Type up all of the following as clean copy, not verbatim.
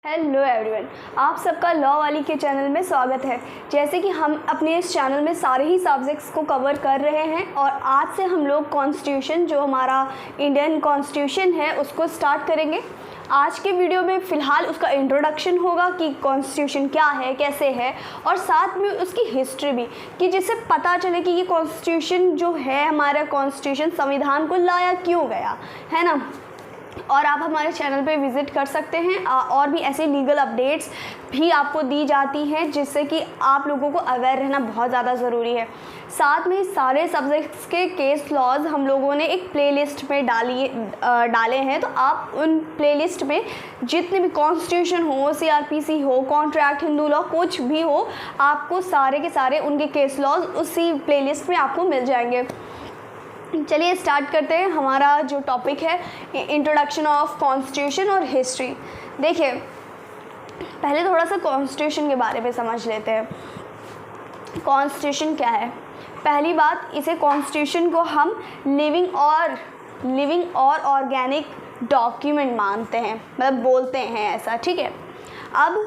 Hello everyone, आप सबका law वाली के चैनल में स्वागत है। जैसे कि हम अपने इस चैनल में सारे ही सब्जेक्ट्स को कवर कर रहे हैं और आज से हम लोग कॉन्स्टिट्यूशन जो हमारा इंडियन कॉन्स्टिट्यूशन है उसको स्टार्ट करेंगे। आज के वीडियो में फ़िलहाल उसका इंट्रोडक्शन होगा कि कॉन्स्टिट्यूशन क्या है, कैसे है, और साथ में उसकी हिस्ट्री भी, कि जिससे पता चले कि ये कॉन्स्टिट्यूशन जो है, हमारा कॉन्स्टिट्यूशन संविधान को लाया क्यों गया, है ना। और आप हमारे चैनल पे विज़िट कर सकते हैं और भी ऐसे लीगल अपडेट्स भी आपको दी जाती हैं जिससे कि आप लोगों को अवेयर रहना बहुत ज़्यादा ज़रूरी है। साथ में सारे सब्जेक्ट्स के केस लॉज हम लोगों ने एक प्लेलिस्ट में डाले हैं, तो आप उन प्लेलिस्ट में जितने भी कॉन्स्टिट्यूशन हो, सीआरपीसी हो, कॉन्ट्रैक्ट, हिंदू लॉ, कुछ भी हो, आपको सारे के सारे उनके केस लॉज उसी प्लेलिस्ट में आपको मिल जाएंगे। चलिए स्टार्ट करते हैं। हमारा जो टॉपिक है इंट्रोडक्शन ऑफ कॉन्स्टिट्यूशन और हिस्ट्री। देखिए, पहले थोड़ा सा कॉन्स्टिट्यूशन के बारे में समझ लेते हैं। कॉन्स्टिट्यूशन क्या है? पहली बात, इसे कॉन्स्टिट्यूशन को हम लिविंग और ऑर्गेनिक डॉक्यूमेंट मानते हैं, मतलब बोलते हैं ऐसा, ठीक है। अब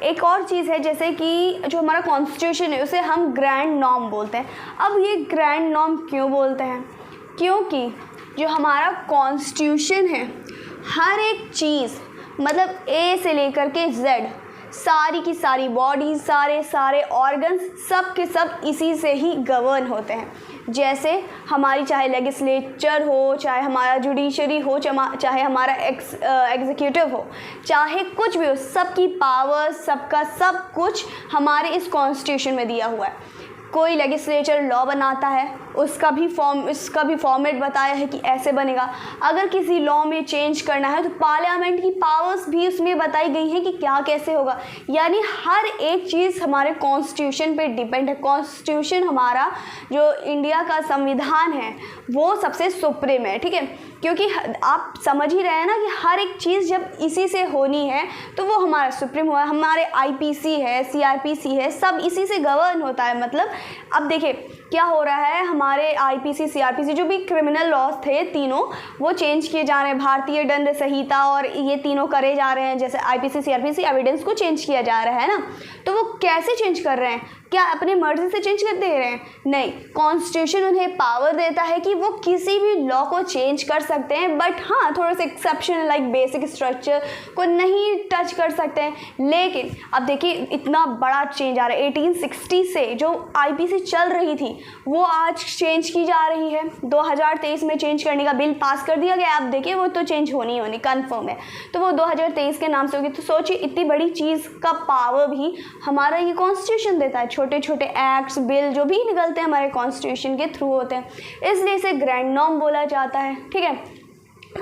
एक और चीज़ है, जैसे कि जो हमारा कॉन्स्टिट्यूशन है उसे हम ग्रैंड नॉर्म बोलते हैं। अब ये ग्रैंड नॉर्म क्यों बोलते हैं? क्योंकि जो हमारा कॉन्स्टिट्यूशन है, हर एक चीज़, मतलब ए से लेकर के जेड, सारी की सारी बॉडी, सारे ऑर्गन्स, सब के सब इसी से ही गवर्न होते हैं। जैसे हमारी चाहे लेजिस्लेचर हो, चाहे हमारा जुडिशरी हो, चाहे हमारा एग्जीक्यूटिव हो, चाहे कुछ भी हो, सबकी पावर, सबका सब कुछ हमारे इस कॉन्स्टिट्यूशन में दिया हुआ है। कोई लेजिस्लेचर लॉ बनाता है, उसका भी फॉर्मेट बताया है कि ऐसे बनेगा। अगर किसी लॉ में चेंज करना है तो पार्लियामेंट की पावर्स भी उसमें बताई गई हैं कि क्या कैसे होगा। यानी हर एक चीज़ हमारे कॉन्स्टिट्यूशन पे डिपेंड है। कॉन्स्टिट्यूशन हमारा जो इंडिया का संविधान है वो सबसे सुप्रीम है, ठीक है। क्योंकि आप समझ ही रहे हैं ना कि हर एक चीज़ जब इसी से होनी है तो वो हमारा सुप्रीम हुआ। हमारे आईपीसी है, सीआरपीसी है, सब इसी से गवर्न होता है। मतलब अब देखिए क्या हो रहा है, हमारे आईपीसी, सीआरपीसी जो भी क्रिमिनल लॉज थे तीनों, वो चेंज किए जा रहे हैं। भारतीय दंड संहिता और ये तीनों करे जा रहे हैं। जैसे आईपीसी, सीआरपीसी, एविडेंस को चेंज किया जा रहा है ना, तो वो कैसे चेंज कर रहे हैं? क्या अपनी मर्जी से चेंज कर दे रहे हैं? नहीं, कॉन्स्टिट्यूशन उन्हें पावर देता है कि वो किसी भी लॉ को चेंज कर सकते हैं, बट हाँ, थोड़ा सा एक्सेप्शन, लाइक बेसिक स्ट्रक्चर को नहीं टच कर सकते हैं। लेकिन अब देखिए इतना बड़ा चेंज आ रहा है। 1860 से जो आईपीसी चल रही थी वो आज चेंज की जा रही है। 2023 में चेंज करने का बिल पास कर दिया गया। अब देखिए वो तो चेंज होनी कन्फर्म है, तो वो 2023 के नाम से होगी। तो सोचिए, इतनी बड़ी चीज़ का पावर भी हमारा ये कॉन्स्टिट्यूशन देता है। छोटे छोटे एक्ट्स, बिल जो भी निकलते हैं हमारे कॉन्स्टिट्यूशन के थ्रू होते हैं, इसलिए इसे ग्रैंड नॉर्म बोला जाता है, ठीक है।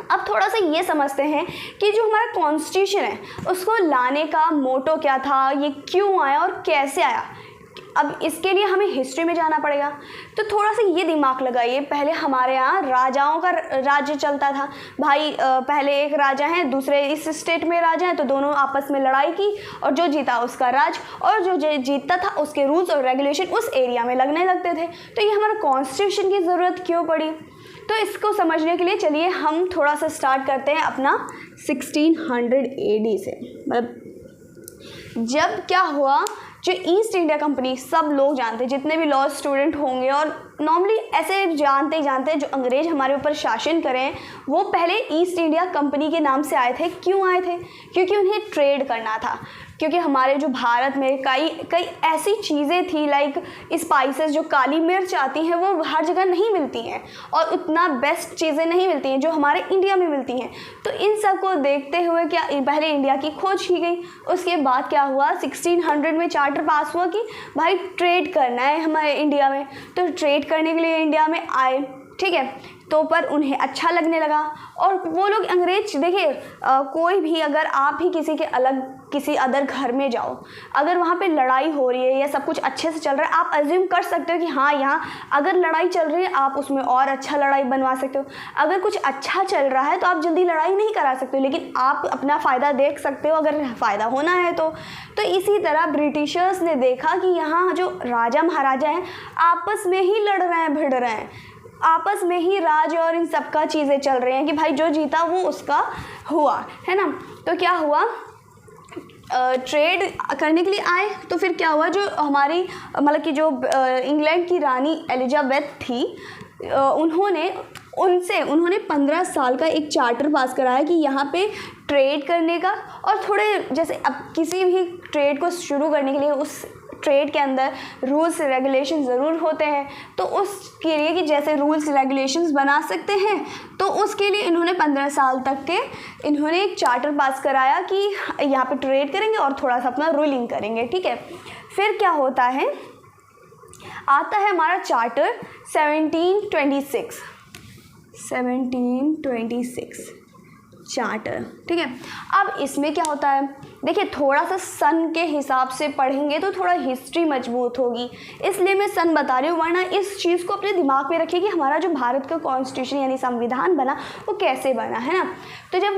अब थोड़ा सा ये समझते हैं कि जो हमारा कॉन्स्टिट्यूशन है उसको लाने का मोटो क्या था, ये क्यों आया और कैसे आया। अब इसके लिए हमें हिस्ट्री में जाना पड़ेगा। तो थोड़ा सा ये दिमाग लगाइए, पहले हमारे यहाँ राजाओं का राज्य चलता था भाई। पहले एक राजा है, दूसरे इस स्टेट में राजा है, तो दोनों आपस में लड़ाई की और जो जीता उसका राज, और जो जीतता था उसके रूल्स और रेगुलेशन उस एरिया में लगने लगते थे। तो ये हमारा कॉन्स्टिट्यूशन की ज़रूरत क्यों पड़ी? तो इसको समझने के लिए चलिए हम थोड़ा सा स्टार्ट करते हैं अपना 1600 AD से। मतलब जब क्या हुआ, जो ईस्ट इंडिया कंपनी, सब लोग जानते हैं, जितने भी लॉ स्टूडेंट होंगे और नॉर्मली ऐसे जानते हैं, जो अंग्रेज हमारे ऊपर शासन करें, वो पहले ईस्ट इंडिया कंपनी के नाम से आए थे। क्यों आए थे? क्योंकि उन्हें ट्रेड करना था। क्योंकि हमारे जो भारत में कई ऐसी चीज़ें थी, लाइक स्पाइसेस, जो काली मिर्च आती हैं वो हर जगह नहीं मिलती हैं, और उतना बेस्ट चीज़ें नहीं मिलती हैं जो हमारे इंडिया में मिलती हैं। तो इन सब को देखते हुए क्या पहले इंडिया की खोज की गई। उसके बाद क्या हुआ, 1600 में चार्टर पास हुआ कि भाई ट्रेड करना है हमारे इंडिया में। तो ट्रेड करने के लिए इंडिया में आए, ठीक है। तो पर उन्हें अच्छा लगने लगा, और वो लोग अंग्रेज, देखिए कोई भी, अगर आप भी किसी अदर घर में जाओ, अगर वहाँ पे लड़ाई हो रही है या सब कुछ अच्छे से चल रहा है, आप अज्यूम कर सकते हो कि हाँ, यहाँ अगर लड़ाई चल रही है आप उसमें और अच्छा लड़ाई बनवा सकते हो। अगर कुछ अच्छा चल रहा है तो आप जल्दी लड़ाई नहीं करा सकते हो, लेकिन आप अपना फ़ायदा देख सकते हो अगर फ़ायदा होना है तो इसी तरह ब्रिटिशर्स ने देखा कि यहाँ जो राजा महाराजा हैं आपस में ही लड़ रहे हैं, भिड़ रहे हैं, आपस में ही राज और इन सब का चीज़ें चल रही हैं कि भाई जो जीता वो उसका हुआ, है ना। तो क्या हुआ, ट्रेड करने के लिए आए तो फिर क्या हुआ, जो हमारी मतलब कि जो इंग्लैंड की रानी एलिजाबेथ थी, उन्होंने 15 साल का एक चार्टर पास कराया कि यहाँ पे ट्रेड करने का, और थोड़े जैसे अब किसी भी ट्रेड को शुरू करने के लिए उस ट्रेड के अंदर रूल्स रेगुलेशन ज़रूर होते हैं, तो उसके लिए कि जैसे रूल्स रेगुलेशंस बना सकते हैं, तो उसके लिए इन्होंने 15 साल तक के इन्होंने एक चार्टर पास कराया कि यहाँ पे ट्रेड करेंगे और थोड़ा सा अपना रूलिंग करेंगे, ठीक है। फिर क्या होता है, आता है हमारा चार्टर 1726 चार्टर, ठीक है। अब इसमें क्या होता है, देखिए थोड़ा सा सन के हिसाब से पढ़ेंगे तो थोड़ा हिस्ट्री मजबूत होगी, इसलिए मैं सन बता रही हूँ, वरना इस चीज़ को अपने दिमाग में रखिए कि हमारा जो भारत का कॉन्स्टिट्यूशन यानी संविधान बना वो कैसे बना है ना। तो जब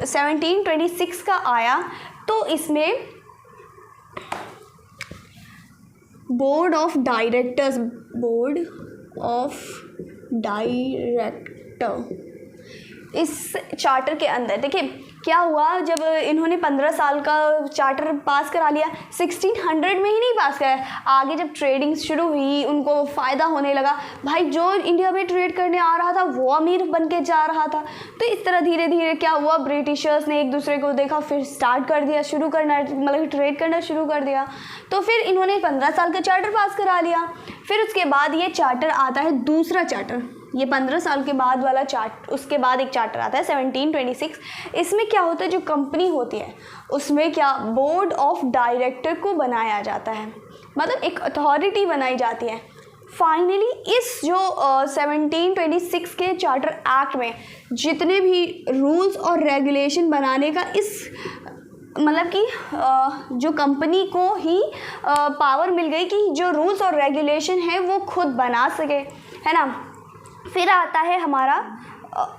1726 का आया तो इसमें बोर्ड ऑफ डायरेक्टर इस चार्टर के अंदर देखिए क्या हुआ, जब इन्होंने 15 साल का चार्टर पास करा लिया, 1600 में ही नहीं पास कराया, आगे जब ट्रेडिंग शुरू हुई उनको फ़ायदा होने लगा, भाई जो इंडिया में ट्रेड करने आ रहा था वो अमीर बन के जा रहा था। तो इस तरह धीरे धीरे क्या हुआ, ब्रिटिशर्स ने एक दूसरे को देखा, फिर स्टार्ट कर दिया, शुरू करना मतलब ट्रेड करना शुरू कर दिया। तो फिर इन्होंने 15 साल का चार्टर पास करा लिया। फिर उसके बाद ये चार्टर आता है, दूसरा चार्टर, ये 15 साल के बाद वाला चार्ट, उसके बाद एक चार्टर आता है 1726। इसमें क्या होता है, जो कंपनी होती है उसमें क्या बोर्ड ऑफ डायरेक्टर को बनाया जाता है, मतलब एक अथॉरिटी बनाई जाती है। फाइनली इस जो 1726 के चार्टर एक्ट में जितने भी रूल्स और रेगुलेशन बनाने का इस मतलब कि जो कंपनी को ही पावर मिल गई कि जो रूल्स और रेगुलेशन है वो खुद बना सके, है ना। फिर आता है हमारा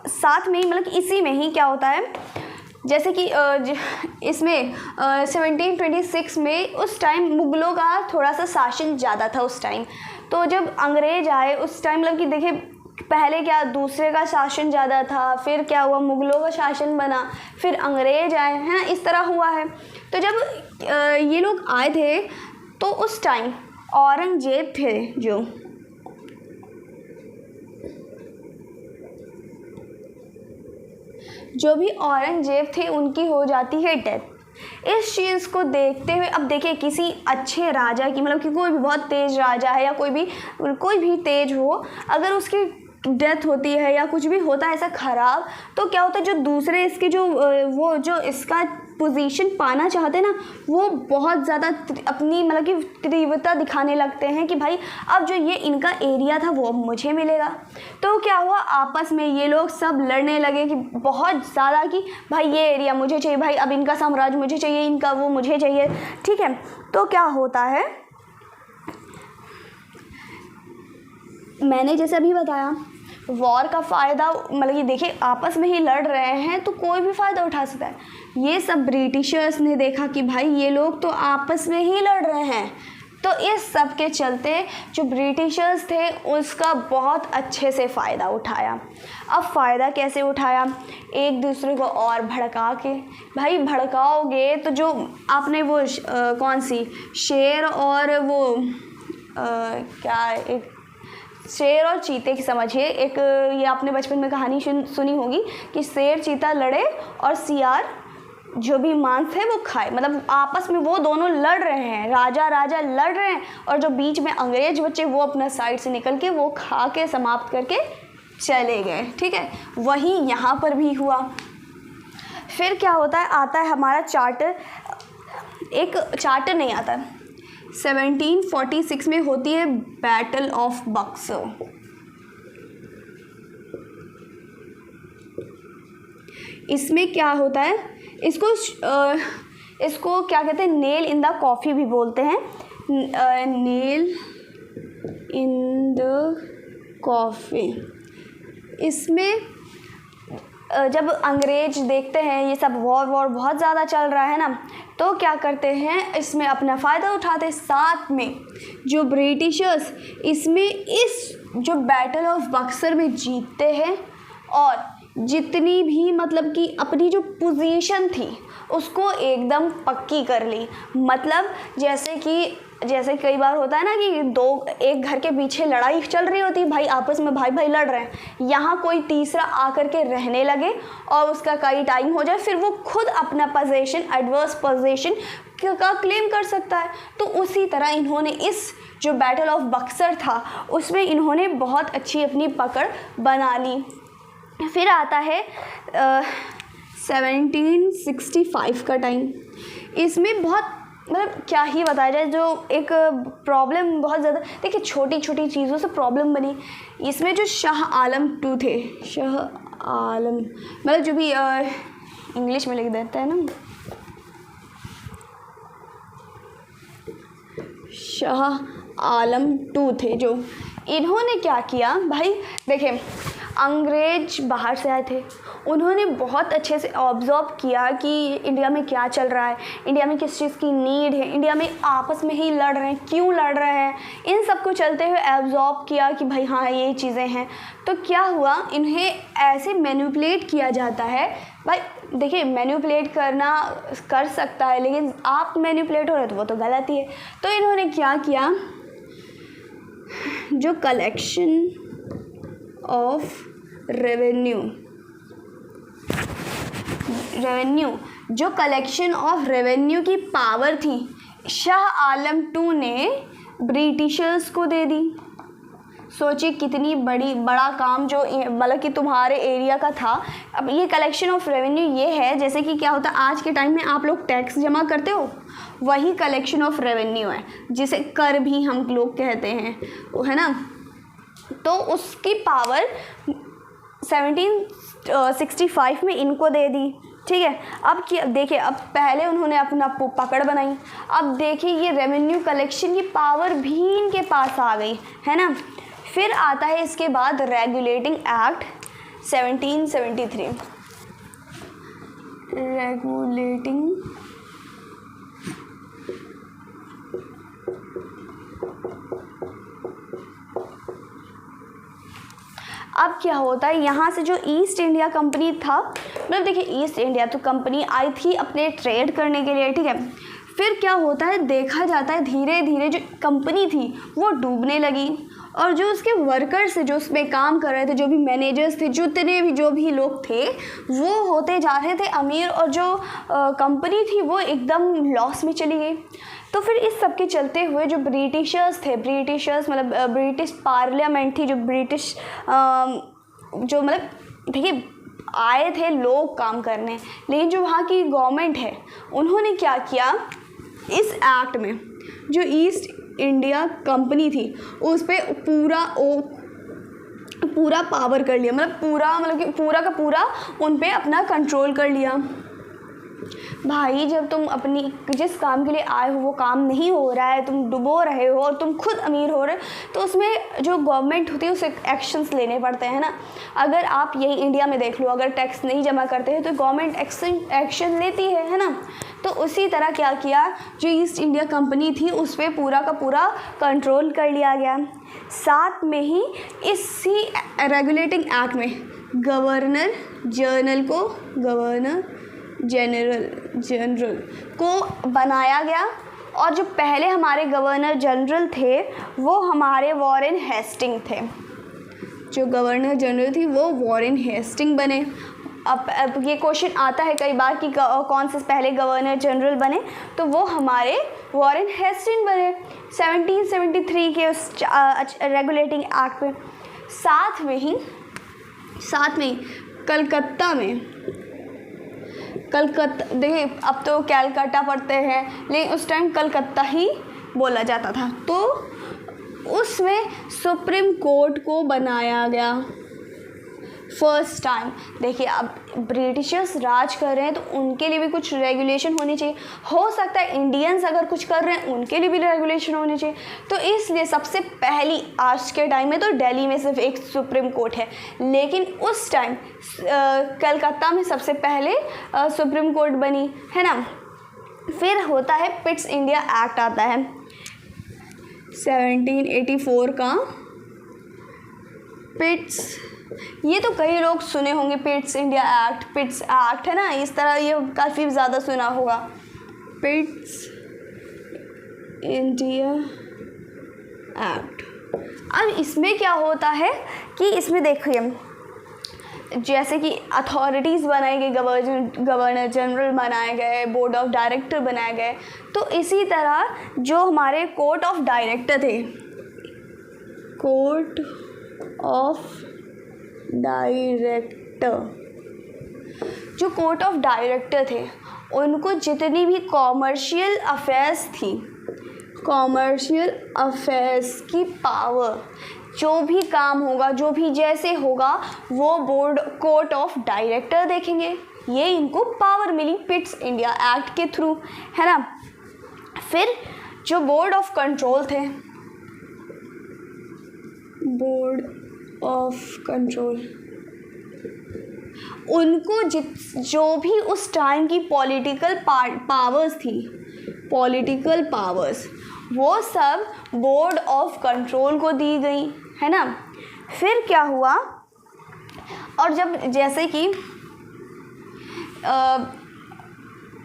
साथ में ही मतलब कि इसी में ही क्या होता है, जैसे कि इसमें 1726 में उस टाइम मुग़लों का थोड़ा सा शासन ज़्यादा था उस टाइम। तो जब अंग्रेज़ आए उस टाइम मतलब कि देखिए पहले क्या दूसरे का शासन ज़्यादा था, फिर क्या हुआ मुग़लों का शासन बना, फिर अंग्रेज़ आए, है ना, इस तरह हुआ है। तो जब ये लोग आए थे तो उस टाइम औरंगज़ेब थे, जो भी औरंगज़ेब थे उनकी हो जाती है डेथ। इस चीज़ को देखते हुए अब देखिए किसी अच्छे राजा की मतलब कि कोई भी बहुत तेज़ राजा है या कोई भी तेज हो, अगर उसकी डेथ होती है या कुछ भी होता है ऐसा ख़राब, तो क्या होता है जो दूसरे इसके जो इसका पोजीशन पाना चाहते हैं ना, वो बहुत ज़्यादा अपनी मतलब कि तीव्रता दिखाने लगते हैं कि भाई अब जो ये इनका एरिया था वो मुझे मिलेगा। तो क्या हुआ, आपस में ये लोग सब लड़ने लगे कि बहुत ज़्यादा कि भाई ये एरिया मुझे चाहिए, भाई अब इनका साम्राज्य मुझे चाहिए, इनका वो मुझे चाहिए, ठीक है। तो क्या होता है, मैंने जैसे अभी बताया वॉर का फ़ायदा मतलब कि देखिए आपस में ही लड़ रहे हैं तो कोई भी फ़ायदा उठा सकता है। ये सब ब्रिटिशर्स ने देखा कि भाई ये लोग तो आपस में ही लड़ रहे हैं, तो इस सब के चलते जो ब्रिटिशर्स थे उसका बहुत अच्छे से फ़ायदा उठाया। अब फ़ायदा कैसे उठाया, एक दूसरे को और भड़का के, भाई भड़काओगे तो जो आपने वो कौन सी शेर और वो क्या एक शेर और चीते की समझिए, एक ये आपने बचपन में कहानी सुनी होगी कि शेर चीता लड़े और सियार जो भी मांस है वो खाए, मतलब आपस में वो दोनों लड़ रहे हैं, राजा लड़ रहे हैं और जो बीच में अंग्रेज बच्चे वो अपना साइड से निकल के वो खा के समाप्त करके चले गए, ठीक है। वही यहाँ पर भी हुआ। फिर क्या होता है, आता है हमारा चार्टर, एक चार्टर नहीं आता है 1746 में होती है बैटल ऑफ बक्सर। इसमें क्या होता है, इसको क्या कहते हैं, नेल इन द कॉफ़ी भी बोलते हैं, नेल इन द कॉफ़ी। इसमें जब अंग्रेज देखते हैं ये सब वॉर बहुत ज़्यादा चल रहा है ना, तो क्या करते हैं इसमें अपना फ़ायदा उठाते। साथ में जो ब्रिटिशर्स इसमें इस जो बैटल ऑफ बक्सर में जीतते हैं और जितनी भी मतलब कि अपनी जो पोजीशन थी उसको एकदम पक्की कर ली। मतलब जैसे कई बार होता है ना कि एक घर के पीछे लड़ाई चल रही होती है, भाई आपस में भाई भाई लड़ रहे हैं, यहाँ कोई तीसरा आकर के रहने लगे और उसका कई टाइम हो जाए, फिर वो खुद अपना पोजीशन, एडवर्स पोजीशन का क्लेम कर सकता है। तो उसी तरह इन्होंने इस जो बैटल ऑफ बक्सर था उसमें इन्होंने बहुत अच्छी अपनी पकड़ बना ली। फिर आता है 1765 का टाइम। इसमें बहुत मतलब क्या ही बताया जाए, जो एक प्रॉब्लम बहुत ज़्यादा, देखिए छोटी छोटी चीज़ों से प्रॉब्लम बनी। इसमें जो शाह आलम टू थे, शाह आलम मतलब जो भी इंग्लिश में लिख देता है ना, शाह आलम टू थे, जो इन्होंने क्या किया भाई, देखें अंग्रेज बाहर से आए थे, उन्होंने बहुत अच्छे से ऑब्ज़र्व किया कि इंडिया में क्या चल रहा है, इंडिया में किस चीज़ की नीड है, इंडिया में आपस में ही लड़ रहे हैं, क्यों लड़ रहे हैं, इन सब को चलते हुए ऑब्ज़र्व किया कि भाई हाँ ये चीज़ें हैं। तो क्या हुआ, इन्हें ऐसे मैनिपुलेट किया जाता है। भाई देखिए मैनिपुलेट करना कर सकता है, लेकिन आप मैनिपुलेट हो रहे हो तो वो तो गलत ही है। तो इन्होंने क्या किया, जो कलेक्शन ऑफ रेवेन्यू, जो कलेक्शन ऑफ रेवेन्यू की पावर थी, शाह आलम टू ने ब्रिटिशर्स को दे दी। सोचिए कितनी बड़ा काम जो मतलब कि तुम्हारे एरिया का था। अब ये कलेक्शन ऑफ रेवेन्यू ये है, जैसे कि क्या होता है आज के टाइम में आप लोग टैक्स जमा करते हो, वही कलेक्शन ऑफ रेवेन्यू है, जिसे कर भी हम लोग कहते हैं, वो है ना। तो उसकी पावर 1765 में इनको दे दी, ठीक है। अब देखिए, अब पहले उन्होंने अपना पकड़ बनाई, अब देखिए ये रेवेन्यू कलेक्शन की पावर भी इनके पास आ गई, है ना। फिर आता है इसके बाद रेगुलेटिंग एक्ट 1773। रेगुलेटिंग अब क्या होता है, यहाँ से जो ईस्ट इंडिया कंपनी था, मतलब देखिए ईस्ट इंडिया तो कंपनी आई थी अपने ट्रेड करने के लिए, ठीक है। फिर क्या होता है, देखा जाता है धीरे धीरे जो कंपनी थी वो डूबने लगी, और जो उसके वर्कर्स थे, जो उसमें काम कर रहे थे, जो भी मैनेजर्स थे, जितने भी जो भी लोग थे, वो होते जा रहे थे अमीर, और जो कंपनी थी वो एकदम लॉस में चली गई। तो फिर इस सब के चलते हुए जो ब्रिटिशर्स थे, ब्रिटिशर्स मतलब ब्रिटिश पार्लियामेंट थी, जो ब्रिटिश जो मतलब देखिए आए थे लोग काम करने, लेकिन जो वहाँ की गवर्नमेंट है उन्होंने क्या किया, इस एक्ट में जो ईस्ट इंडिया कंपनी थी उस पर पूरा पावर कर लिया, मतलब कि पूरा का पूरा उन पे अपना कंट्रोल कर लिया। भाई जब तुम अपनी जिस काम के लिए आए हो वो काम नहीं हो रहा है, तुम डुबो रहे हो और तुम खुद अमीर हो रहे हो, तो उसमें जो गवर्नमेंट होती है उसे एक्शंस लेने पड़ते हैं ना। अगर आप यही इंडिया में देख लो, अगर टैक्स नहीं जमा करते हैं तो गवर्नमेंट एक्शन लेती है ना। तो उसी तरह क्या किया, जो ईस्ट इंडिया कंपनी थी उस पर पूरा का पूरा कंट्रोल कर लिया गया। साथ में ही इसी रेगुलेटिंग एक्ट में गवर्नर जनरल को बनाया गया, और जो पहले हमारे गवर्नर जनरल थे वो हमारे वॉरेन हेस्टिंग थे। जो गवर्नर जनरल थी वो वॉरेन हेस्टिंग बने। अब ये क्वेश्चन आता है कई बार कि कौन से पहले गवर्नर जनरल बने, तो वो हमारे वॉरेन हेस्टिंग बने 1773 के उस रेगुलेटिंग एक्ट में। साथ में ही कलकत्ता देखिए, अब तो कैलकाटा पढ़ते हैं, लेकिन उस टाइम कलकत्ता ही बोला जाता था। तो उसमें सुप्रीम कोर्ट को बनाया गया फर्स्ट टाइम। देखिए अब ब्रिटिशर्स राज कर रहे हैं तो उनके लिए भी कुछ रेगुलेशन होनी चाहिए। हो सकता है इंडियंस अगर कुछ कर रहे हैं उनके लिए भी रेगुलेशन होनी चाहिए। तो इसलिए सबसे पहली, आज के टाइम में तो दिल्ली में सिर्फ एक सुप्रीम कोर्ट है, लेकिन उस टाइम कलकत्ता में सबसे पहले सुप्रीम कोर्ट बनी, है ना। फिर होता है पिट्स इंडिया एक्ट आता है 1784 का। पिट्स, ये तो कई लोग सुने होंगे, पिट्स इंडिया एक्ट है ना, इस तरह ये काफ़ी ज़्यादा सुना होगा, पिट्स इंडिया एक्ट। अब इसमें क्या होता है कि इसमें देखिए जैसे कि अथॉरिटीज़ बनाई गई, गवर्नर जनरल बनाए गए, बोर्ड ऑफ डायरेक्टर बनाए गए, तो इसी तरह जो हमारे कोर्ट ऑफ डायरेक्टर थे, कोर्ट ऑफ डायरेक्टर, जो कोर्ट ऑफ डायरेक्टर थे उनको जितनी भी कॉमर्शियल अफेयर्स थी, कॉमर्शियल अफेयर्स की पावर, जो भी काम होगा, जो भी जैसे होगा, वो बोर्ड कोर्ट ऑफ डायरेक्टर देखेंगे। ये इनको पावर मिली पिट्स इंडिया एक्ट के थ्रू, है ना। फिर जो बोर्ड ऑफ कंट्रोल थे, बोर्ड ऑफ कंट्रोल, उनको जो भी उस टाइम की पॉलिटिकल पावर्स थी, पॉलिटिकल पावर्स, वो सब बोर्ड ऑफ कंट्रोल को दी गई, है ना। फिर क्या हुआ, और जब जैसे कि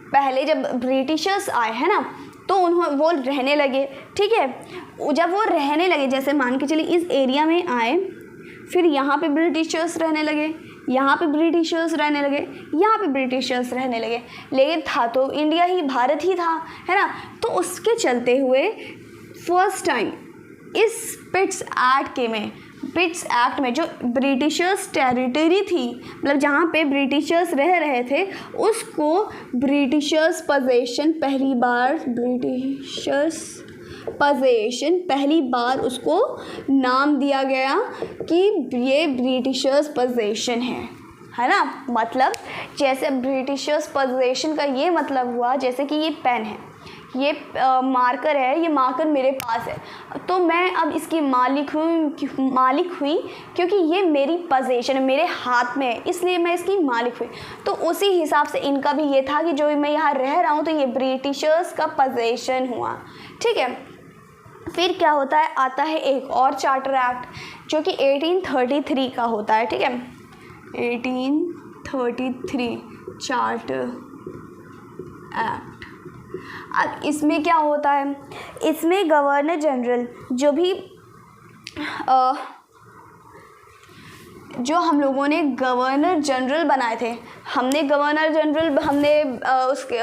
पहले जब ब्रिटिशर्स आए, है ना, तो वो रहने लगे, ठीक है। जब वो रहने लगे, जैसे मान के चलिए इस एरिया में आए, फिर यहाँ पे ब्रिटिशर्स रहने लगे, यहाँ पे ब्रिटिशर्स रहने लगे, यहाँ पे ब्रिटिशर्स रहने लगे, लेकिन था तो इंडिया ही, भारत ही था, है ना। तो उसके चलते हुए फर्स्ट टाइम इस पिट्स एक्ट में जो ब्रिटिशर्स टेरिटरी थी, मतलब जहाँ पे ब्रिटिशर्स रह रहे थे, उसको ब्रिटिशर्स पोजेशन पहली बार उसको नाम दिया गया कि ये ब्रिटिशर्स पोजेशन है ना। मतलब जैसे ब्रिटिशर्स पोजेशन का ये मतलब हुआ, जैसे कि ये पेन है, ये मार्कर है, ये मार्कर मेरे पास है, तो मैं अब इसकी मालिक हुई क्योंकि ये मेरी पोजेशन है, मेरे हाथ में है, इसलिए मैं इसकी मालिक हुई। तो उसी हिसाब से इनका भी ये था कि जो मैं यहाँ रह रहा हूँ तो ये ब्रिटिशर्स का पोजेशन हुआ, ठीक है। फिर क्या होता है, आता है एक और चार्टर एक्ट जो कि 1833 का होता है, ठीक है। 1833 चार्टर एक्ट। अब इसमें क्या होता है, इसमें गवर्नर जनरल जो हम लोगों ने गवर्नर जनरल बनाए थे, हमने उसके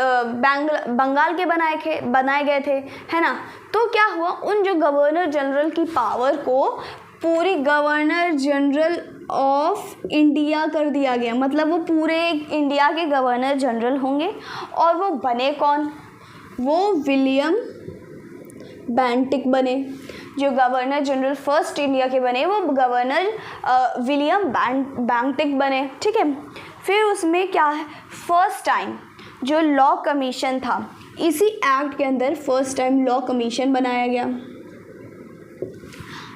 बंगाल के बनाए गए थे, है ना। तो क्या हुआ, उन जो गवर्नर जनरल की पावर को पूरी गवर्नर जनरल ऑफ इंडिया कर दिया गया, मतलब वो पूरे इंडिया के गवर्नर जनरल होंगे। और वो बने कौन, वो विलियम बेंटिक बने, जो गवर्नर जनरल फर्स्ट इंडिया के बने, वो गवर्नर विलियम बेंटिक बने, ठीक है। फिर उसमें क्या है, फर्स्ट टाइम जो लॉ कमीशन था, इसी एक्ट के अंदर फर्स्ट टाइम लॉ कमीशन बनाया गया।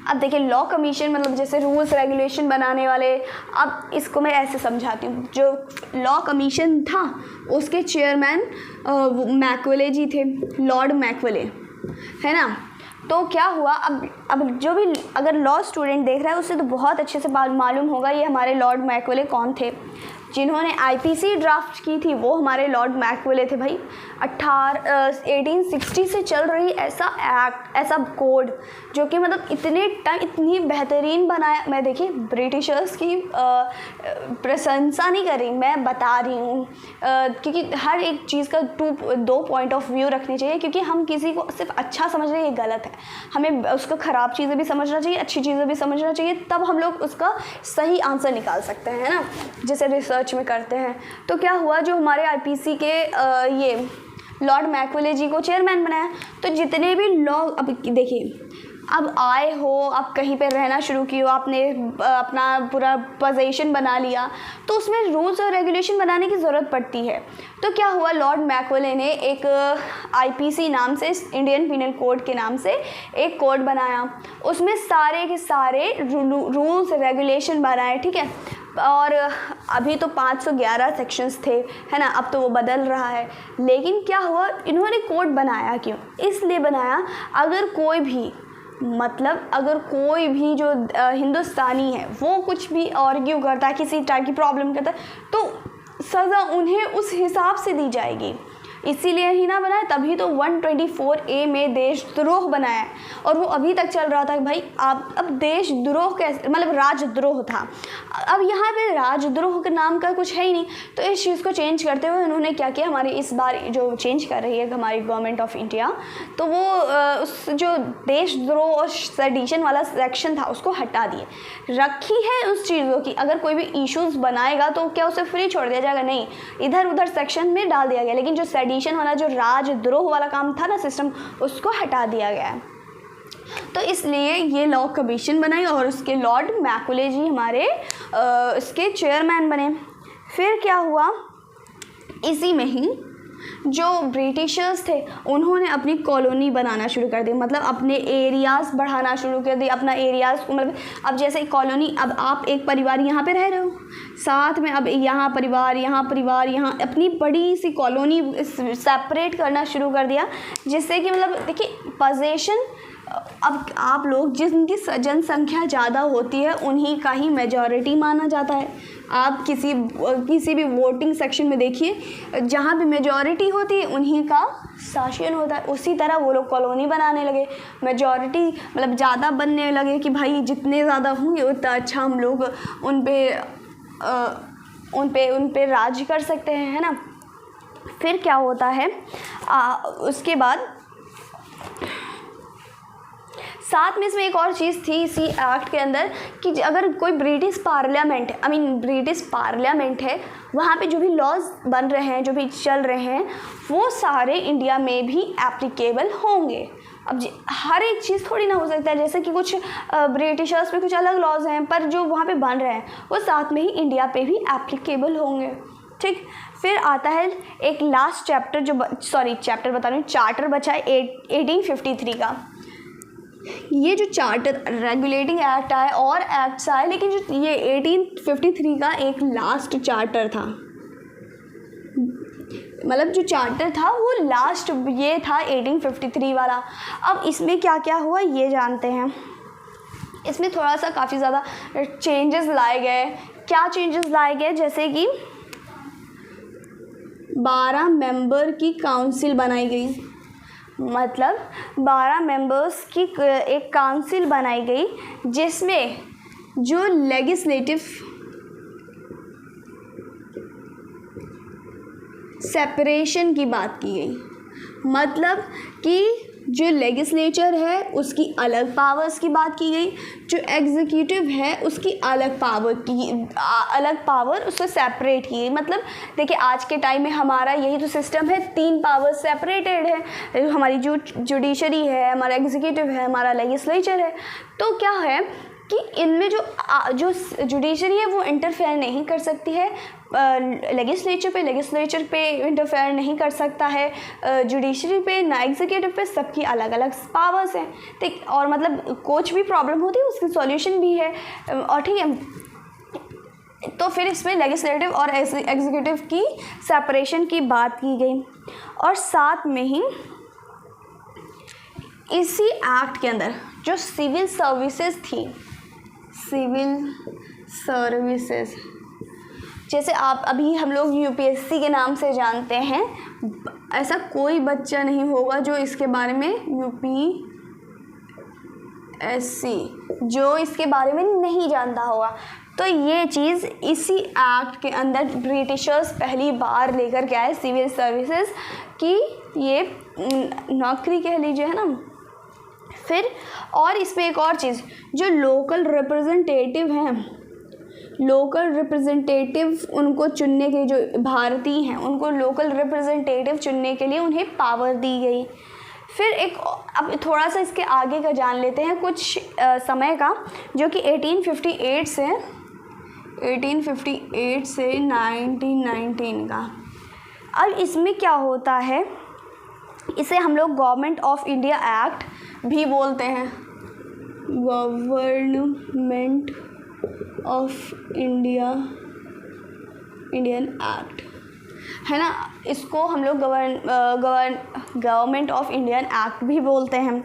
अब देखिए लॉ कमीशन मतलब जैसे रूल्स रेगुलेशन बनाने वाले, अब इसको मैं ऐसे समझाती हूँ। जो लॉ कमीशन था उसके चेयरमैन मैकवेले जी थे, लॉर्ड मैकवेले, है ना। तो क्या हुआ, अब जो भी अगर लॉ स्टूडेंट देख रहा है उससे तो बहुत अच्छे से मालूम होगा ये हमारे लॉर्ड मैकवेले कौन थे। जिन्होंने आईपीसी ड्राफ्ट की थी वो हमारे लॉर्ड मैकवेले थे भाई। 1860 से चल रही ऐसा एक्ट, ऐसा कोड जो कि मतलब इतनी बेहतरीन बनाया। मैं देखिए ब्रिटिशर्स की प्रशंसा नहीं कर रही, मैं बता रही हूँ, क्योंकि हर एक चीज़ का दो पॉइंट ऑफ व्यू रखने चाहिए, क्योंकि हम किसी को सिर्फ अच्छा समझ रहे हैं ये गलत है। हमें उसका ख़राब चीज़ें भी समझना चाहिए, अच्छी चीज़ें भी समझना चाहिए, तब हम लोग उसका सही आंसर निकाल सकते हैं, है ना, जैसे रिसर्च में करते हैं। तो क्या हुआ, जो हमारे आईपीसी के ये लॉर्ड मैकवेले जी को चेयरमैन बनाया। तो जितने भी लॉ, अब देखिए अब आए हो, आप कहीं पे रहना शुरू किए हो, आपने अपना पूरा पोजीशन बना लिया, तो उसमें रूल्स और रेगुलेशन बनाने की ज़रूरत पड़ती है। तो क्या हुआ, लॉर्ड मैकवेले ने एक आईपीसी नाम से, इंडियन पीनल कोड के नाम से एक कोड बनाया। उसमें सारे के सारे रूल्स रेगुलेशन बनाए, ठीक है। और अभी तो 511 सेक्शंस थे, है ना, अब तो वो बदल रहा है। लेकिन क्या हुआ, इन्होंने कोड बनाया क्यों, इसलिए बनाया अगर कोई भी मतलब अगर कोई भी जो हिंदुस्तानी है वो कुछ भी आर्ग्यू करता है, किसी टाइप की प्रॉब्लम करता है, तो सज़ा उन्हें उस हिसाब से दी जाएगी। इसीलिए ही ना बनाया, तभी तो 124A में देशद्रोह बनाया है। और वो अभी तक चल रहा था कि भाई आप अब देशद्रोह कैसे, मतलब राजद्रोह था, अब यहाँ पे राजद्रोह के नाम का कुछ है ही नहीं। तो इस चीज़ को चेंज करते हुए उन्होंने क्या किया, हमारी इस बार जो चेंज कर रही है हमारी गवर्नमेंट ऑफ इंडिया, तो वो उस जो देशद्रोह और सेडिशन वाला सेक्शन था उसको हटा दिए। रखी है उस चीज़ों की, अगर कोई भी इश्यूज़ बनाएगा तो क्या उसे फ्री छोड़ दिया जाएगा, नहीं, इधर उधर सेक्शन में डाल दिया गया। लेकिन जो सेडिशन वाला, जो राजद्रोह वाला काम था ना सिस्टम, उसको हटा दिया गया है। तो इसलिए ये लॉ कमीशन बनाई और उसके लॉर्ड मैकॉले जी हमारे इसके चेयरमैन बने। फिर क्या हुआ, इसी में ही जो ब्रिटिशर्स थे उन्होंने अपनी कॉलोनी बनाना शुरू कर दी, मतलब अपने एरियाज़ बढ़ाना शुरू कर दिए, अपना एरियाज़ को, मतलब अब जैसे कॉलोनी, अब आप एक परिवार यहाँ पे रह रहे हो, साथ में अब यहाँ परिवार, यहाँ अपनी बड़ी सी कॉलोनी सेपरेट करना शुरू कर दिया, जिससे कि मतलब देखिए पोजीशन, अब आप लोग जिनकी जनसंख्या ज़्यादा होती है उन्हीं का ही मेजॉरिटी माना जाता है। आप किसी भी वोटिंग सेक्शन में देखिए, जहाँ भी मेजॉरिटी होती है उन्हीं का शासन होता है। उसी तरह वो लोग कॉलोनी बनाने लगे, मेजॉरिटी मतलब ज़्यादा बनने लगे कि भाई जितने ज़्यादा होंगे उतना अच्छा हम लोग उन पे राज कर सकते हैं, है ना। फिर क्या होता है, उसके बाद साथ में इसमें एक और चीज़ थी इसी एक्ट के अंदर कि अगर कोई ब्रिटिश पार्लियामेंट है, वहाँ पे जो भी लॉज बन रहे हैं, जो भी चल रहे हैं, वो सारे इंडिया में भी एप्लीकेबल होंगे। अब हर एक चीज़ थोड़ी ना हो सकता है, जैसे कि कुछ ब्रिटिशर्स में कुछ अलग लॉज हैं, पर जो वहाँ पे बन रहे हैं वो साथ में ही इंडिया पे भी एप्लीकेबल होंगे, ठीक। फिर आता है एक लास्ट चार्टर बचा है 1853 का। ये जो चार्टर रेगुलेटिंग एक्ट आए और एक्ट्स आए, लेकिन जो ये 1853 का एक लास्ट चार्टर था, मतलब जो चार्टर था वो लास्ट ये था 1853 वाला। अब इसमें क्या क्या हुआ ये जानते हैं। इसमें थोड़ा सा काफ़ी ज़्यादा चेंजेस लाए गए। क्या चेंजेस लाए गए, जैसे कि 12 मेंबर की काउंसिल बनाई गई, मतलब 12 मेंबर्स की एक काउंसिल बनाई गई, जिसमें जो लेजिस्लेटिव सेपरेशन की बात की गई, मतलब कि जो लेजिस्लेचर है उसकी अलग पावर्स की बात की गई, जो एग्जीक्यूटिव है उसकी अलग पावर उससे सेपरेट की गई। मतलब देखिए आज के टाइम में हमारा यही तो सिस्टम है, 3 पावर सेपरेटेड है, हमारी जो जुडिशरी है, हमारा एग्जीक्यूटिव है, हमारा लेजिस्लेचर है। तो क्या है कि इनमें जो जुडिशरी है वो इंटरफेयर नहीं कर सकती है लेजिस्लेचर पे इंटरफेयर नहीं कर सकता है जुडिशरी पे, ना एग्जीक्यूटिव पे, सबकी अलग अलग पावर्स हैं, ठीक। और मतलब कुछ भी प्रॉब्लम होती है उसकी सॉल्यूशन भी है, और ठीक है। तो फिर इसमें लेजिस्लेटिव और एग्जीक्यूटिव की सेपरेशन की बात की गई। और साथ में ही इसी एक्ट के अंदर जो सिविल सर्विसेज थी, सिविल सर्विसेज, जैसे आप अभी हम लोग यूपीएससी के नाम से जानते हैं, ऐसा कोई बच्चा नहीं होगा जो इसके बारे में यूपीएससी जो इसके बारे में नहीं जानता होगा। तो ये चीज़ इसी एक्ट के अंदर ब्रिटिशर्स पहली बार लेकर के आए, सिविल सर्विसेज की ये नौकरी कह लीजिए, है ना। फिर और इसमें एक और चीज़, जो लोकल रिप्रेजेंटेटिव हैं, लोकल रिप्रेजेंटेटिव उनको चुनने के, जो भारतीय हैं उनको लोकल रिप्रेजेंटेटिव चुनने के लिए उन्हें पावर दी गई। फिर एक अब थोड़ा सा इसके आगे का जान लेते हैं कुछ समय का, जो कि 1858 से 1919 का। अब इसमें क्या होता है, इसे हम लोग गवर्नमेंट ऑफ इंडिया एक्ट भी बोलते हैं, गवर्नमेंट ऑफ इंडियन एक्ट, है ना। इसको हम लोग गवर्नमेंट ऑफ इंडियन एक्ट भी बोलते हैं।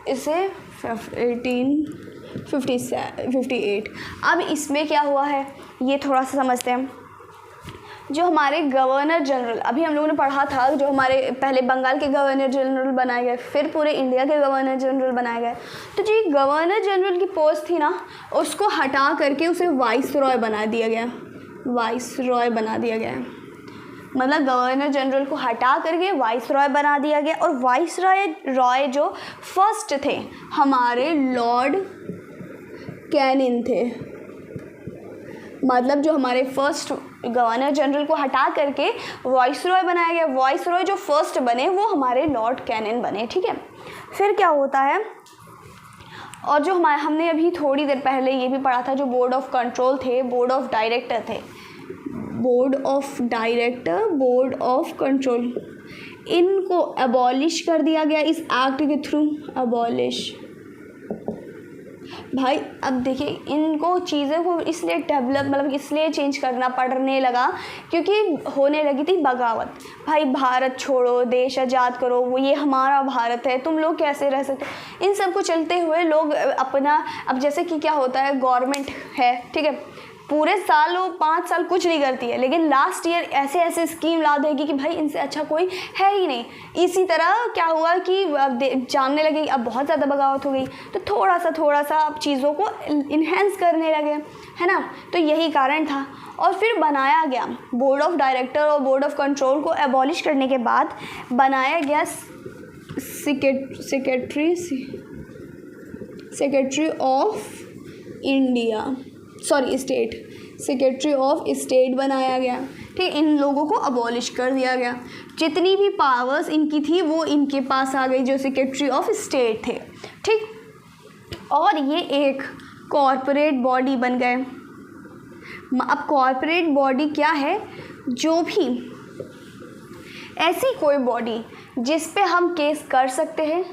इसे 1858। अब इसमें क्या हुआ है ये थोड़ा सा समझते हैं। जो हमारे गवर्नर जनरल, अभी हम लोगों ने पढ़ा था, जो हमारे पहले बंगाल के गवर्नर जनरल बनाए गए, फिर पूरे इंडिया के गवर्नर जनरल बनाए गए। तो जो गवर्नर जनरल की पोस्ट थी ना, उसको हटा करके उसे वाइसरॉय बना दिया गया। वाइसरॉय बना दिया गया, मतलब गवर्नर जनरल को हटा करके वाइसरॉय बना दिया गया। और वाइसरॉय जो फर्स्ट थे हमारे लॉर्ड कैनिंग थे। मतलब जो हमारे फर्स्ट गवर्नर जनरल को हटा करके वाइसरॉय बनाया गया। वाइसरॉय जो फर्स्ट बने वो हमारे लॉर्ड कैनिंग बने, ठीक है। फिर क्या होता है, और जो हमने अभी थोड़ी देर पहले ये भी पढ़ा था, जो बोर्ड ऑफ कंट्रोल थे, बोर्ड ऑफ डायरेक्टर थे, board of director, board of control, इनको अबॉलिश कर दिया गया इस एक्ट के थ्रू। अबॉलिश भाई, अब देखिए इनको चीज़ों को इसलिए डेवलप, मतलब इसलिए चेंज करना पड़ने लगा क्योंकि होने लगी थी बगावत। भाई भारत छोड़ो, देश आज़ाद करो, वो ये हमारा भारत है, तुम लोग कैसे रह सकते। इन सब को चलते हुए लोग अपना, अब जैसे कि क्या होता है, गवर्नमेंट है, ठीक है, पूरे साल वो 5 साल कुछ नहीं करती है, लेकिन लास्ट ईयर ऐसे ऐसे स्कीम ला देगी कि भाई इनसे अच्छा कोई है ही नहीं। इसी तरह क्या हुआ कि अब जानने लगे अब बहुत ज़्यादा बगावत हो गई, तो थोड़ा सा अब चीज़ों को इन्हेंस करने लगे, है ना। तो यही कारण था। और फिर बनाया गया बोर्ड ऑफ डायरेक्टर और बोर्ड ऑफ कंट्रोल को एबॉलिश करने के बाद बनाया गया secretary of India, sorry state, secretary of state बनाया गया, ठीक। इन लोगों को अबॉलिश कर दिया गया। जितनी भी पावर्स इनकी थी वो इनके पास आ गई, जो सेक्रेटरी ऑफ स्टेट थे, ठीक। और ये एक कॉरपोरेट बॉडी बन गए। अब कॉरपोरेट बॉडी क्या है, जो भी ऐसी कोई बॉडी जिस पे हम केस कर सकते हैं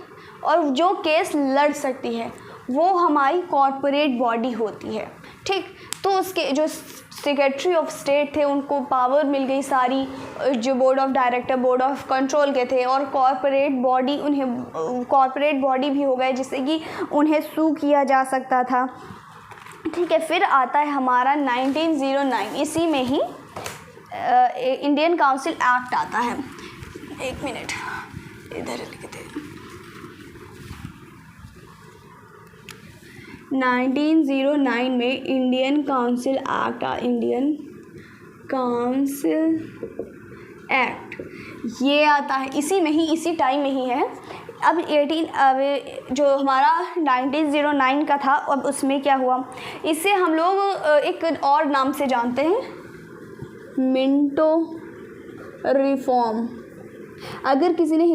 और जो केस लड़ सकती है, वो हमारी कॉरपोरेट बॉडी होती है, ठीक। तो उसके जो सेक्रेटरी ऑफ स्टेट थे उनको पावर मिल गई सारी, जो board of director, board of control के थे, और कॉरपोरेट बॉडी, उन्हें कॉरपोरेट बॉडी भी हो गए जिससे कि उन्हें सू किया जा सकता था, ठीक है। फिर आता है हमारा 1909, इसी में ही इंडियन काउंसिल एक्ट आता है। एक मिनट इधर लिखते हैं। 1909 में Indian council act, Indian council act ये आता है, इसी में ही, इसी टाइम में ही है। अब जो हमारा 1909 का था, अब उसमें क्या हुआ, इससे हम लोग एक और नाम से जानते हैं, मिंटो रिफॉर्म। अगर किसी ने